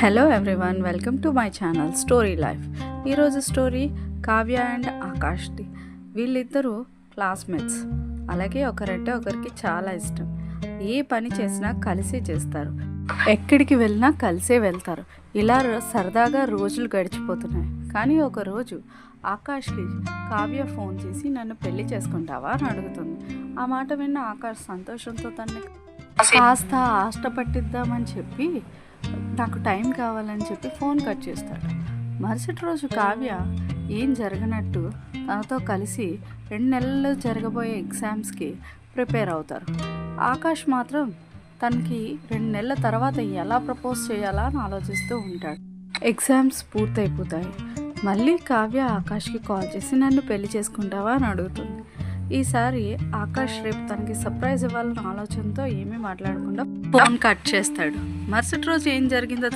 Hello everyone, welcome to my channel story life. ఈరోజు story Kavya and ఆకాష్ది. వీళ్ళిద్దరూ classmates. అలాగే ఒకరంటే ఒకరికి చాలా ఇష్టం. ఏ పని చేసినా కలిసి చేస్తారు, ఎక్కడికి వెళ్ళినా కలిసే వెళ్తారు. ఇలా సరదాగా రోజులు గడిచిపోతున్నాయి. కానీ ఒకరోజు ఆకాష్కి కావ్య ఫోన్ చేసి నన్ను పెళ్లి చేసుకుంటావా అని అడుగుతుంది. ఆ మాట విన్న ఆకాష్ సంతోషంతో తనని కాస్త ఆశ పట్టిద్దామని చెప్పి నాకు టైం కావాలని చెప్పి ఫోన్ కట్ చేస్తాడు. మరుసటి రోజు కావ్య ఏం జరగనట్టు తనతో కలిసి 2 నెలలు జరగబోయే ఎగ్జామ్స్కి ప్రిపేర్ అవుతారు. ఆకాష్ మాత్రం తనకి 2 నెలల తర్వాత ఎలా ప్రపోజ్ చేయాలా అని ఆలోచిస్తూ ఉంటాడు. ఎగ్జామ్స్ పూర్తయిపోతాయి. మళ్ళీ కావ్య ఆకాష్కి కాల్ చేసి నన్ను పెళ్లి చేసుకుంటావా అని అడుగుతుంది. ఈసారి ఆకాష్ రేపు తనకి సర్ప్రైజ్ ఇవ్వాలన్న ఆలోచనతో ఏమీ మాట్లాడకుండా ఫోన్ కట్ చేస్తాడు. మరుసటి రోజు ఏం జరిగిందో